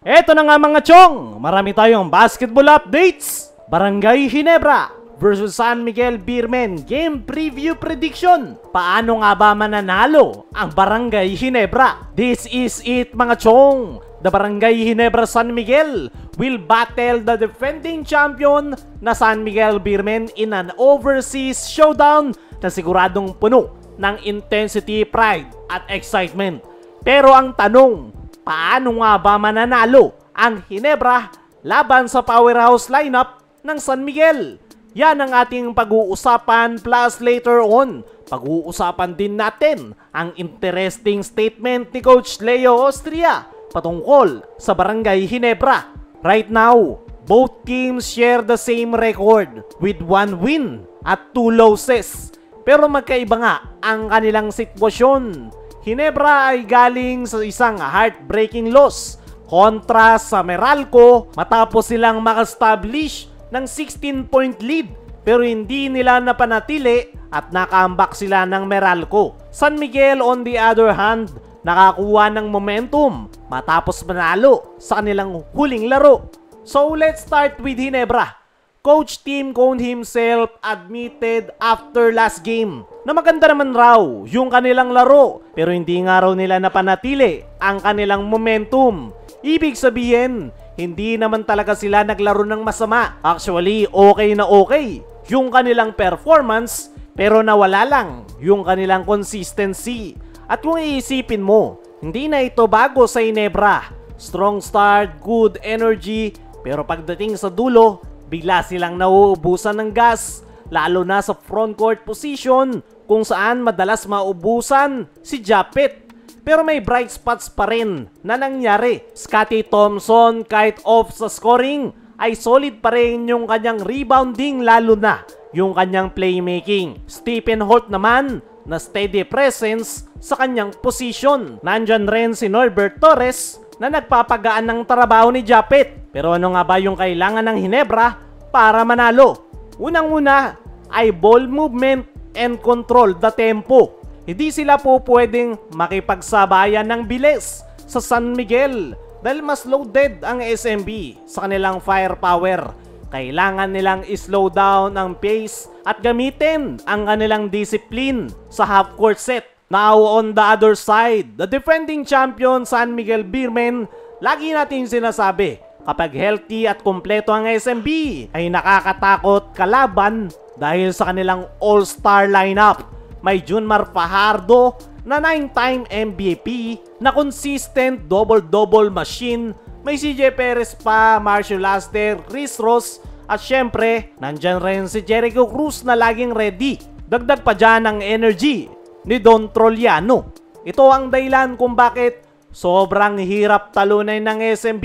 Eto na nga mga chong, marami tayong basketball updates. Barangay Ginebra versus San Miguel Beermen Game Preview Prediction. Paano nga ba mananalo ang Barangay Ginebra? This is it mga chong. The Barangay Ginebra San Miguel will battle the defending champion na San Miguel Beermen in an overseas showdown na siguradong puno ng intensity, pride at excitement. Pero ang tanong, paano nga ba mananalo ang Ginebra laban sa powerhouse lineup ng San Miguel? Yan ang ating pag-uusapan, plus later on, pag-uusapan din natin ang interesting statement ni Coach Leo Austria patungkol sa Barangay Ginebra. Right now, both teams share the same record with 1 win at 2 losses. Pero magkaiba nga ang kanilang sitwasyon. Ginebra ay galing sa isang heartbreaking loss kontra sa Meralco matapos silang maka-establish ng 16-point lead pero hindi nila napanatili at nakambak sila ng Meralco. San Miguel on the other hand, nakakuha ng momentum matapos manalo sa kanilang huling laro. So let's start with Ginebra. Coach Tim Cone himself admitted after last game na maganda naman raw yung kanilang laro pero hindi nga raw nila napanatili ang kanilang momentum. Ibig sabihin, hindi naman talaga sila naglaro ng masama. Actually, okay na okay yung kanilang performance pero nawala lang yung kanilang consistency. At kung iisipin mo, hindi na ito bago sa Ginebra. Strong start, good energy, pero pagdating sa dulo, bigla silang nauubusan ng gas, lalo na sa frontcourt position kung saan madalas maubusan si Japet. Pero may bright spots pa rin na nangyari. Scottie Thompson kahit off sa scoring ay solid pa rin yung kanyang rebounding, lalo na yung kanyang playmaking. Stephen Holt naman na steady presence sa kanyang position. Nandyan rin si Norbert Torres na nagpapagaan ng trabaho ni Japet. Pero ano nga ba yung kailangan ng Ginebra para manalo? Unang-una ay ball movement and control the tempo. Hindi sila po pwedeng makipagsabayan ng bilis sa San Miguel dahil mas loaded ang SMB sa kanilang firepower. Kailangan nilang slow down ang pace at gamitin ang kanilang discipline sa half-court set. Now on the other side, the defending champion San Miguel Beermen, lagi natin sinasabi, kapag healthy at kompleto ang SMB ay nakakatakot kalaban dahil sa kanilang all-star lineup. May Junmar Fajardo na 9-time MVP na consistent double-double machine. May CJ Perez pa, Marcio Laster, Chris Ross at syempre nandyan rin si Jericho Cruz na laging ready. Dagdag pa dyan ang energy ni Don Troliano. Ito ang dahilan kung bakit sobrang hirap talunin ng SMB.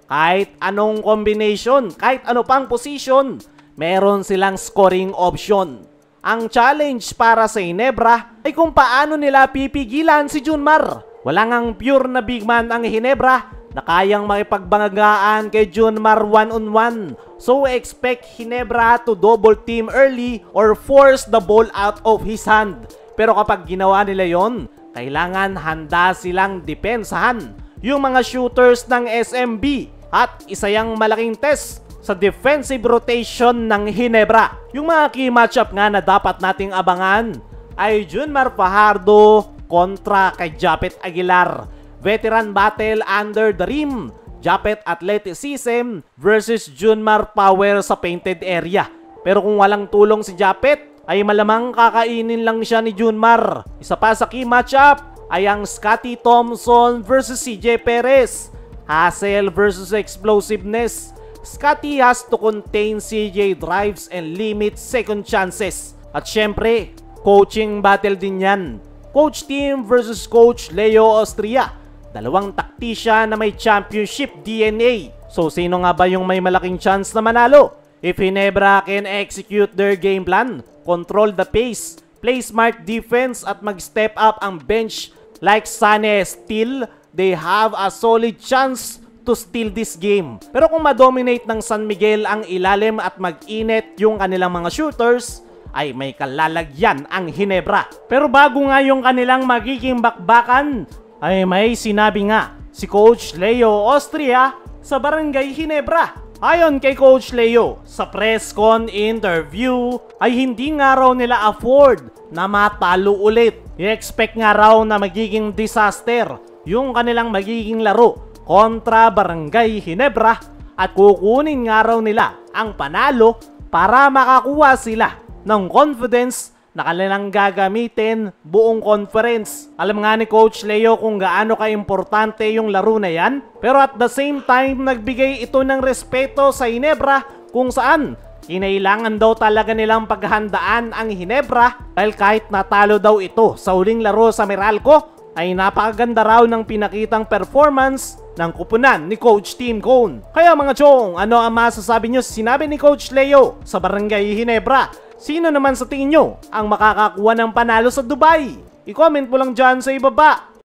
Kahit anong combination, kahit ano pang position, meron silang scoring option. Ang challenge para sa Ginebra ay kung paano nila pipigilan si Junmar. Wala ngang pure na big man ang Ginebra na kayang makipagbanggaan kay Junmar one-on-one. So expect Ginebra to double team early or force the ball out of his hand. Pero kapag ginawa nila yon, kailangan handa silang depensahan yung mga shooters ng SMB. At isa yang malaking test sa defensive rotation ng Ginebra. Yung mga key matchup nga na dapat nating abangan ay Junmar Fajardo kontra kay Japet Aguilar. Veteran battle under the rim. Japet athleticism versus Junmar power sa painted area. Pero kung walang tulong si Japet, ay malamang kakainin lang siya ni Junmar. Isa pa sa key matchup ay ang Scottie Thompson versus CJ Perez. Hustle versus explosiveness. Scottie has to contain CJ drives and limit second chances. At syempre, coaching battle din yan. Coach Tim versus Coach Leo Austria. Dalawang taktisya na may championship DNA. So sino nga ba yung may malaking chance na manalo? If Ginebra can execute their game plan, control the pace, play smart defense at mag-step up ang bench like Sane Steel, they have a solid chance to steal this game. Pero kung ma-dominate ng San Miguel ang ilalim at mag-init yung kanilang mga shooters, ay may kalalagyan ang Ginebra. Pero bago nga yung kanilang magiging bakbakan, ay may sinabi nga si Coach Leo Austria sa Barangay Ginebra. Ayon kay Coach Leo, sa press con interview ay hindi nga raw nila afford na matalo ulit. I-expect nga raw na magiging disaster yung kanilang magiging laro kontra Barangay Ginebra at kukunin nga raw nila ang panalo para makakuha sila ng confidence na kanilang gagamitin buong conference. Alam nga ni Coach Leo kung gaano ka-importante yung laro na yan, pero at the same time nagbigay ito ng respeto sa Ginebra kung saan kinailangan daw talaga nilang paghandaan ang Ginebra dahil kahit natalo daw ito sa huling laro sa Meralco ay napakaganda raw ng pinakitang performance ng kupunan ni Coach Tim Cone. Kaya mga chong, ano ang masasabi nyo sa sinabi ni Coach Leo sa Barangay Ginebra? Sino naman sa tingin nyo ang makakakuha ng panalo sa Dubai? I-comment mo lang dyan sa ibaba.